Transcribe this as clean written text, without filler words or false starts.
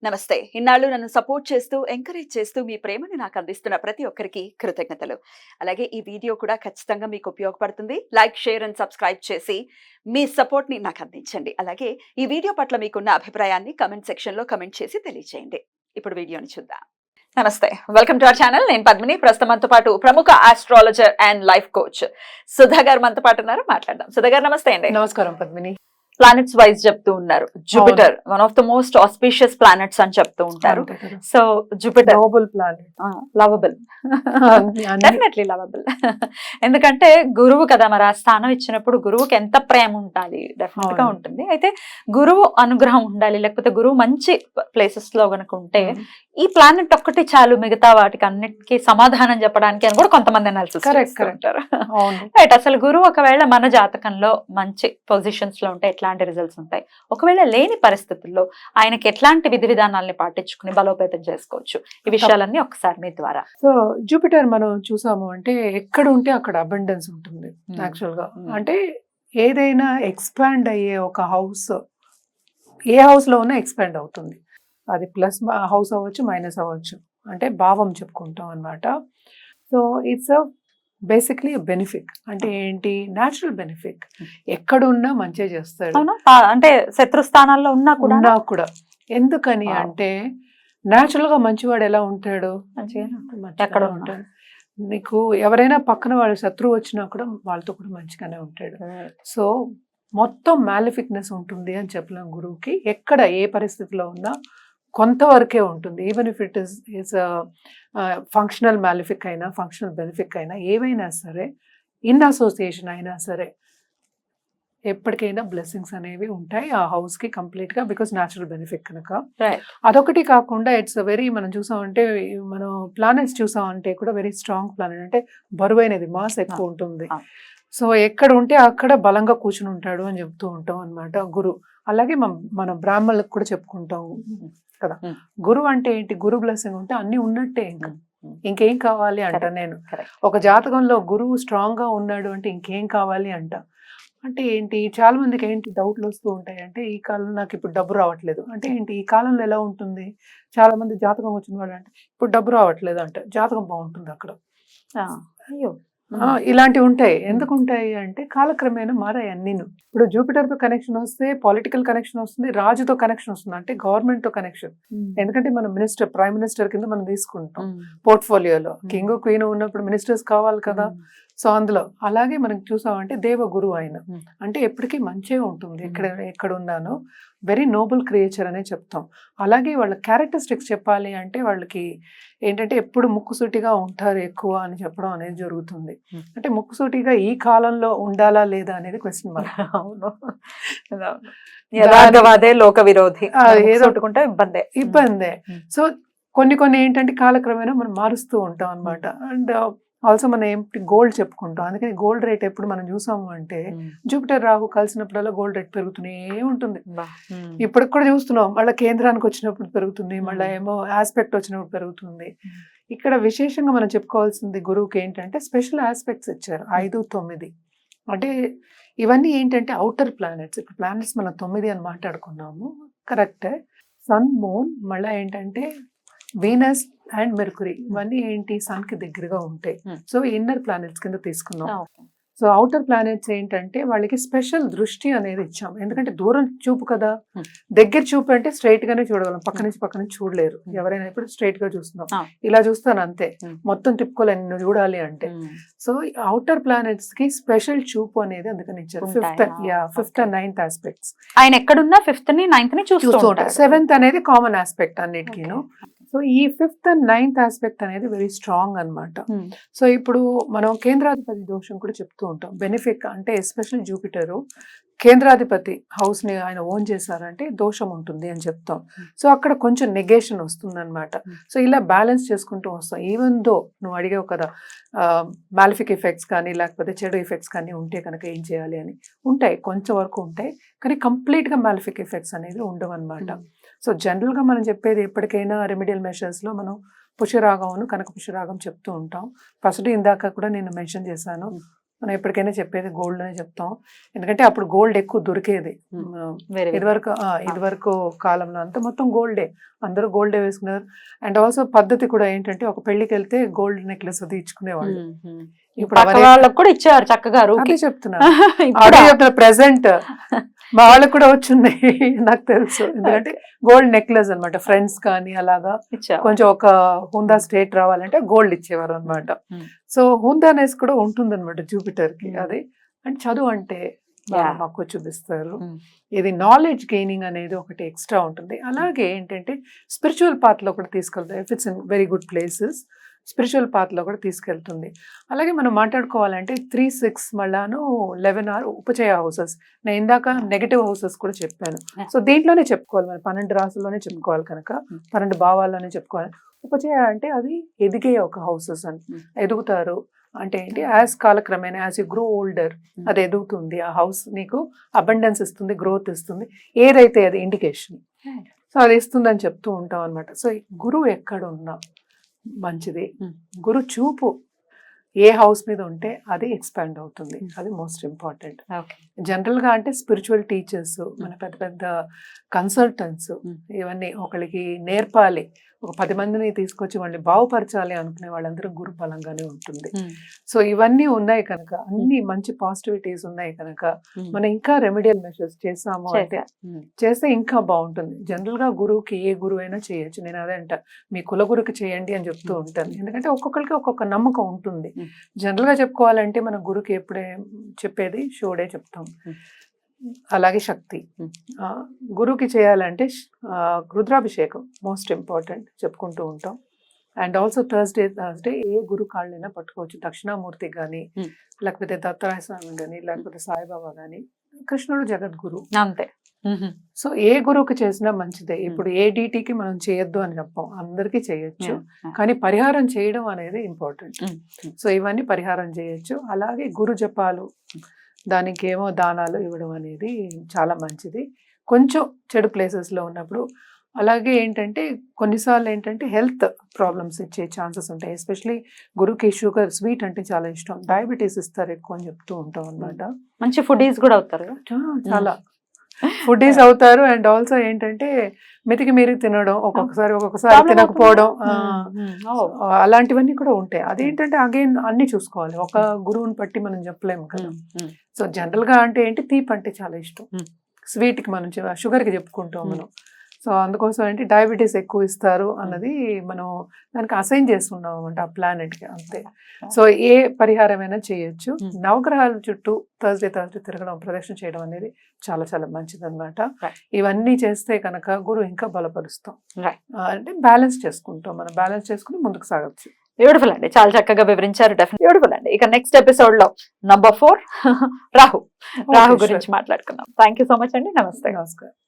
నమస్తే. ఇన్నాళ్ళు నన్ను సపోర్ట్ చేస్తూ, ఎంకరేజ్ చేస్తూ మీ ప్రేమని నాకు అందిస్తున్న ప్రతి ఒక్కరికి కృతజ్ఞతలు. అలాగే ఈ వీడియో కూడా ఖచ్చితంగా మీకు ఉపయోగపడుతుంది. లైక్, షేర్ అండ్ సబ్స్క్రైబ్ చేసి మీ సపోర్ట్‌ని నాకు అందించండి. అలాగే ఈ వీడియో పట్ల మీకున్న అభిప్రాయాన్ని కామెంట్ సెక్షన్‌లో కామెంట్ చేసి తెలియజేయండి. ఇప్పుడు వీడియోని చూద్దాం. నమస్తే. Welcome to our channel. నేను పద్మిని. ప్రస్తుతం మనతో పాటు ప్రముఖ astrologer and life coach Sudha గారు మనతో పాటు ఉన్నారు. మాట్లాడదాం. సుధా గారు నమస్తే అండి. నమస్కారం పద్మిని. ప్లానెట్స్ వైజ్ చెప్తూ ఉన్నారు. Jupiter one of the most auspicious planets అని చెప్తూ ఉంటారు. So Jupiter noble planet, lovable, definitely lovable. ఎందుకంటే గురువు కదా, మరి ఆ స్థానం ఇచ్చినప్పుడు గురువుకి ఎంత ప్రేమ ఉండాలి, డెఫినెట్ గా ఉంటుంది. అయితే గురువు అనుగ్రహం ఉండాలి, లేకపోతే గురువు మంచి ప్లేసెస్ లో గనుక ఉంటే ఈ ప్లానెట్ ఒక్కటి చాలు మిగతా వాటికి అన్నిటికీ సమాధానం చెప్పడానికి అని కూడా కొంతమంది అనాలిసిస్ చేస్తుంటారు. రైట్. అసలు గురువు ఒకవేళ మన జాతకంలో మంచి పొజిషన్స్ లో ఉంటే ఎట్లాంటి రిజల్ట్స్ ఉంటాయి, ఒకవేళ లేని పరిస్థితుల్లో ఆయనకి ఎట్లాంటి విధి విధానాలని పాటించుకుని బలోపేతం చేసుకోవచ్చు, ఈ విషయాలన్నీ ఒకసారి మీ ద్వారా. సో జూపిటర్ మనం చూసాము అంటే ఎక్కడ ఉంటే అక్కడ అబండెన్స్ ఉంటుంది. యాక్చువల్ గా అంటే ఏదైనా ఎక్స్పాండ్ అయ్యే ఒక హౌస్ ఏ హౌస్ లో ఉన్నా ఎక్స్పాండ్ అవుతుంది. అది ప్లస్ హౌస్ అవ్వచ్చు, మైనస్ అవ్వచ్చు, అంటే భావం చెప్పుకుంటాం అన్నమాట. So it's basically benefit. అంటే ఏంటి, న్యాచురల్ బెనిఫిట్. ఎక్కడున్నా మంచిగా చేస్తాడు, అంటే శత్రు స్థానాల్లో ఉన్నా కూడా. ఎందుకని అంటే న్యాచురల్ గా మంచివాడు ఎలా ఉంటాడు, ఎక్కడ ఉంటాడు. నీకు ఎవరైనా పక్కన వాళ్ళు శత్రువు వచ్చినా కూడా వాళ్ళతో కూడా మంచిగానే ఉంటాడు. సో మొత్తం మ్యాలిఫిక్నెస్ ఉంటుంది అని చెప్పలేం గురువుకి. ఎక్కడ ఏ పరిస్థితిలో ఉన్నా కొంతవరకే ఉంటుంది. Even if it is functional malefic అయినా, ఫంక్షనల్ బెనిఫిక్ అయినా, ఏవైనా సరే, ఇన్ అసోసియేషన్ అయినా సరే, ఎప్పటికైనా బ్లెస్సింగ్స్ అనేవి ఉంటాయి ఆ హౌస్ కి కంప్లీట్ గా, బికాస్ న్యాచురల్ బెనిఫిట్ కనుక. అదొకటి కాకుండా ఇట్స్ వెరీ, మనం చూసామంటే మనం ప్లానెట్స్ చూసామంటే కూడా వెరీ స్ట్రాంగ్ ప్లానెట్. అంటే బరువైనది, మాస్ ఎక్కువ ఉంటుంది. సో ఎక్కడ ఉంటే అక్కడ బలంగా కూర్చుని ఉంటాడు అని చెప్తూ ఉంటాం అనమాట గురు. అలాగే మనం బ్రాహ్మణులకు కూడా చెప్పుకుంటాం కదా, గురువు అంటే ఏంటి, గురు బ్లెస్సింగ్ ఉంటే అన్ని ఉన్నట్టే, ఇంకేం కావాలి అంట. నేను ఒక జాతకంలో గురువు స్ట్రాంగ్ గా ఉన్నాడు అంటే ఇంకేం కావాలి అంట. అంటే ఏంటి, చాలా మందికి ఏంటి డౌట్లు వస్తూ ఉంటాయి. అంటే ఈ కాలంలో నాకు ఇప్పుడు డబ్బు రావట్లేదు అంటే ఏంటి, ఈ కాలంలో ఎలా ఉంటుంది, చాలా మంది జాతకం వచ్చిన వాళ్ళు అంటే ఇప్పుడు డబ్బు రావట్లేదు అంట, జాతకం బాగుంటుంది అక్కడ. అయ్యో, ఇలాంటివి ఉంటాయి. ఎందుకు ఉంటాయి అంటే కాలక్రమేణా మారాయి అన్నీను. ఇప్పుడు జూపిటర్ తో కనెక్షన్ వస్తే పొలిటికల్ కనెక్షన్ వస్తుంది, రాజుతో కనెక్షన్ వస్తుంది, అంటే గవర్నమెంట్ తో కనెక్షన్. ఎందుకంటే మనం మినిస్టర్, ప్రైమ్ మినిస్టర్ కింద మనం తీసుకుంటాం పోర్ట్ఫోలియోలో. కింగ్ క్వీన్ ఉన్నప్పుడు మినిస్టర్స్ కావాలి కదా. సో అందులో అలాగే మనం చూసామంటే దేవగురు ఆయన అంటే ఎప్పటికీ మంచిగా ఉంటుంది. ఎక్కడ ఉన్నానో వెరీ నోబుల్ క్రియేచర్ అనే చెప్తాం. అలాగే వాళ్ళ క్యారెక్టరిస్టిక్స్ చెప్పాలి అంటే వాళ్ళకి ఏంటంటే ఎప్పుడు ముక్కుసూటిగా ఉంటారు ఎక్కువ అని చెప్పడం అనేది జరుగుతుంది. అంటే ముక్కుసూటిగా ఈ కాలంలో ఉండాలా లేదా అనేది క్వశ్చన్ మార్క్. లోక విరోధి, ఇబ్బందే. సో కొన్ని ఏంటంటే కాలక్రమేణా మనం మారుస్తూ ఉంటాం అనమాట. అండ్ ఆల్సో మనం ఏంటి గోల్డ్ చెప్పుకుంటాం. అందుకని గోల్డ్ రేట్ ఎప్పుడు మనం చూసాము అంటే జూపిటర్ రాహు కలిసినప్పుడల్లా గోల్డ్ రేట్ పెరుగుతూనే ఉంటుంది. ఇప్పటికి కూడా చూస్తున్నాం, మళ్ళీ కేంద్రానికి వచ్చినప్పుడు పెరుగుతుంది, మళ్ళీ ఏమో ఆస్పెక్ట్ వచ్చినప్పుడు పెరుగుతుంది. ఇక్కడ విశేషంగా మనం చెప్పుకోవాల్సింది గురువుకి ఏంటంటే స్పెషల్ ఆస్పెక్ట్స్ ఇచ్చారు 5, 9. అంటే ఇవన్నీ ఏంటంటే అవుటర్ ప్లానెట్స్. ఇప్పుడు ప్లానెట్స్ మనం 9 అని మాట్లాడుకున్నాము, కరెక్టే. సన్, మూన్, మళ్ళీ ఏంటంటే వీనస్ అండ్ మెర్కురీ, ఇవన్నీ ఏంటి సన్ కి దగ్గరగా ఉంటాయి. సో ఇన్నర్ ప్లానెట్స్ కింద తీసుకున్నాం. సో అవుటర్ ప్లానెట్స్ ఏంటంటే వాళ్ళకి స్పెషల్ దృష్టి అనేది ఇచ్చాం. ఎందుకంటే దూరం చూపు కదా, దగ్గర చూపు అంటే స్ట్రైట్ గానే చూడగలం, పక్క నుంచి చూడలేరు. ఎవరైనా ఇప్పుడు స్ట్రైట్ గా చూస్తున్నాం, ఇలా చూస్తాను అంతే, మొత్తం తిప్పుకోలేను నువ్వు చూడాలి అంటే. సో అవుటర్ ప్లానెట్స్ కి స్పెషల్ చూపు అనేది అందుకని ఇచ్చారు. Fifth and 9th aspects. ఆయన ఎక్కడున్నా 5th ని 9th ని చూస్తూ ఉంటారు. 7th అనేది కామన్ ఆస్పెక్ట్ అన్నిటికీను. సో ఈ 5th and 9th ఆస్పెక్ట్ అనేది వెరీ స్ట్రాంగ్ అనమాట. సో ఇప్పుడు మనం కేంద్రాధిపతి దోషం కూడా చెప్తూ ఉంటాం. బెనిఫిక్ అంటే ఎస్పెషల్లీ జూపిటర్ కేంద్రాధిపతి హౌస్ ని ఆయన ఓన్ చేశారంటే దోషం ఉంటుంది అని చెప్తాం. సో అక్కడ కొంచెం నెగేషన్ వస్తుంది అనమాట. సో ఇలా బ్యాలెన్స్ చేసుకుంటూ వస్తాం. ఈవెన్ దో నువ్వు అడిగావు కదా మాలిఫిక్ ఎఫెక్ట్స్ కానీ లేకపోతే చెడు ఎఫెక్ట్స్ కానీ ఉంటే కనుక ఏం చేయాలి అని, ఉంటాయి కొంచెం వరకు ఉంటాయి, కానీ కంప్లీట్ గా మాలిఫిక్ ఎఫెక్ట్స్ అనేది ఉండవు అనమాట. సో జనరల్ గా మనం చెప్పేది ఎప్పటికైనా రెమెడియల్ మెషర్స్ లో మనం పుష్యరాగం, కనక పుష్యరాగం చెప్తూ ఉంటాం. ఫస్ట్ ఇందాక కూడా నేను మెన్షన్ చేశాను, మనం ఎప్పటికైనా చెప్పేది గోల్డ్ అనే చెప్తాం, ఎందుకంటే అప్పుడు గోల్డ్ ఎక్కువ దొరికేది. ఇదివరకు కాలంలో అంతా మొత్తం గోల్డే, అందరూ గోల్డే వేసుకున్నారు. అండ్ ఆల్సో పద్ధతి కూడా ఏంటంటే ఒక పెళ్లికి వెళ్తే గోల్డ్ నెక్లెస్ అది ఇచ్చుకునేవాళ్ళు. ఇప్పుడు వాళ్ళకి కూడా ఇచ్చేవారు చక్కగా. అదే చెప్తున్నా, అదే చెప్తున్నా, ప్రెసెంట్ మా వాళ్ళకి కూడా వచ్చున్నాయి నాకు తెలుసు. ఎందుకంటే గోల్డ్ నెక్లెస్ అన్నమాట, ఫ్రెండ్స్ కానీ అలాగా కొంచెం ఒక హుందా స్టేట్ రావాలంటే గోల్డ్ ఇచ్చేవారు అనమాట. సో హుందానెస్ కూడా ఉంటుంది అనమాట జూపిటర్ కి. అది అండ్ చదువు అంటే మాకు చూపిస్తారు. ఇది నాలెడ్జ్ గెయినింగ్ అనేది ఒకటి ఎక్స్ట్రా ఉంటుంది. అలాగే ఏంటంటే స్పిరిచువల్ పాత్ లో కూడా తీసుకెళ్తాయి. If it's in very good places spiritual path లో కూడా తీసుకెళ్తుంది. అలాగే మనం మాట్లాడుకోవాలంటే 3, 6 మళ్ళాను 11 ఆర్ ఉపచయ హౌసెస్. నేను ఇందాక నెగటివ్ హౌసెస్ కూడా చెప్పాను. సో దీంట్లోనే చెప్పుకోవాలి, మనం 12 రాసుల్లోనే చెప్పుకోవాలి కనుక 12 భావాల్లోనే చెప్పుకోవాలి. ఉపచయ అంటే అది ఎదిగే ఒక హౌసెస్ అని, ఎదుగుతారు అంటే ఏంటి, యాజ్ కాలక్రమేణా యాజ్ యూ గ్రో ఓల్డర్ అది ఎదుగుతుంది. ఆ హౌస్ నీకు అబండెన్స్ ఇస్తుంది, గ్రోత్ ఇస్తుంది, ఏదైతే అది ఇండికేషన్. సో అది ఇస్తుందని చెప్తూ ఉంటాం అనమాట. సో గురువు ఎక్కడ ఉన్నా మంచిది. గురు చూపు ఏ హౌస్ మీద ఉంటే అది ఎక్స్పాండ్ అవుతుంది, అది మోస్ట్ ఇంపార్టెంట్. జనరల్ గా అంటే స్పిరిచువల్ టీచర్స్, మన పెద్ద పెద్ద కన్సల్టెంట్స్, ఇవన్నీ ఒకరికి నేర్పాలి, ఒక 10 మందిని తీసుకొచ్చి వాళ్ళని బాగుపరచాలి అనుకునే వాళ్ళందరూ గురు బలంగానే ఉంటుంది. సో ఇవన్నీ ఉన్నాయి కనుక, అన్ని మంచి పాజిటివిటీస్ ఉన్నాయి కనుక మనం ఇంకా రెమెడియల్ మెషర్స్ చేసాము అంటే చేస్తే ఇంకా బాగుంటుంది. జనరల్ గా గురువుకి ఏ గురువు అయినా చేయొచ్చు. నేను అదే అంట, మీ కుల గురువుకి చేయండి అని చెప్తూ ఉంటాను. ఎందుకంటే ఒక్కొక్కరికి ఒక్కొక్క నమ్మకం ఉంటుంది. జనరల్ గా చెప్పుకోవాలంటే మన గురువుకి ఎప్పుడే చెప్పేది షోడే చెప్తాం. అలాగే శక్తి గురువుకి చేయాలంటే రుద్రాభిషేకం మోస్ట్ ఇంపార్టెంట్ చెప్పుకుంటూ ఉంటాం. అండ్ ఆల్సో థర్స్డే ఏ గురు కాళ్ళైనా పట్టుకోవచ్చు. దక్షిణామూర్తి కానీ, లేకపోతే దత్తాత్రేయ స్వామి కానీ, లేకపోతే సాయిబాబా కానీ, కృష్ణుడు జగద్గురు అంతే. సో ఏ గురువుకి చేసినా మంచిదే. ఇప్పుడు ఏ డీటీకి మనం చేయొద్దు అని చెప్పాం, అందరికీ చేయొచ్చు, కానీ పరిహారం చేయడం అనేది ఇంపార్టెంట్. సో ఇవన్నీ పరిహారం చేయొచ్చు. అలాగే గురు జపాలు, దానికి ఏమో దానాలు ఇవ్వడం అనేది చాలా మంచిది కొంచెం చెడు ప్లేసెస్లో ఉన్నప్పుడు. అలాగే ఏంటంటే కొన్నిసార్లు ఏంటంటే హెల్త్ ప్రాబ్లమ్స్ ఇచ్చే ఛాన్సెస్ ఉంటాయి. ఎస్పెషలీ గురుకి షుగర్, స్వీట్ అంటే చాలా ఇష్టం, డయాబెటీస్ ఇస్తారు ఎక్కువ అని చెప్తూ ఉంటాం అనమాట. మంచి ఫుడీస్ కూడా అవుతారు, చాలా ఫుడీస్ అవుతారు. అండ్ ఆల్సో ఏంటంటే మెతికి మీరి తినడం, ఒక్కొక్కసారి తినకపోవడం, అలాంటివన్నీ కూడా ఉంటాయి. అదేంటంటే అగైన్ అన్ని చూసుకోవాలి, ఒక గురువుని బట్టి మనం చెప్పలేము కదా. సో జనరల్ గా అంటే ఏంటి, తీపి అంటే చాలా ఇష్టం, స్వీట్ కి మనం షుగర్ కి చెప్పుకుంటాం మనం. సో అందుకోసం ఏంటి డయాబెటీస్ ఎక్కువ ఇస్తారు అన్నది మనం దానికి అసైన్ చేస్తున్నాం అనమాట ఆ ప్లానెట్ కి, అంతే. సో ఏ పరిహారమైనా చేయొచ్చు. నవగ్రహాల చుట్టూ థర్స్డే తిరగడం, ప్రదక్షిణ చేయడం అనేది చాలా చాలా మంచిది అనమాట. ఇవన్నీ చేస్తే కనుక గురువు ఇంకా బలపరుస్తాం, అంటే బ్యాలెన్స్ చేసుకుంటాం, మనం బ్యాలెన్స్ చేసుకుని ముందుకు సాగచ్చు. బ్యూటిఫుల్ అండి, చాలా చక్కగా వివరించారు. బ్యూటిఫుల్ అండి. ఇక నెక్స్ట్ ఎపిసోడ్ లో నంబర్ 4 రాహు గురించి మాట్లాడుకుందాం. థ్యాంక్ యూ సో మచ్ అండి. నమస్తే. నమస్కారం.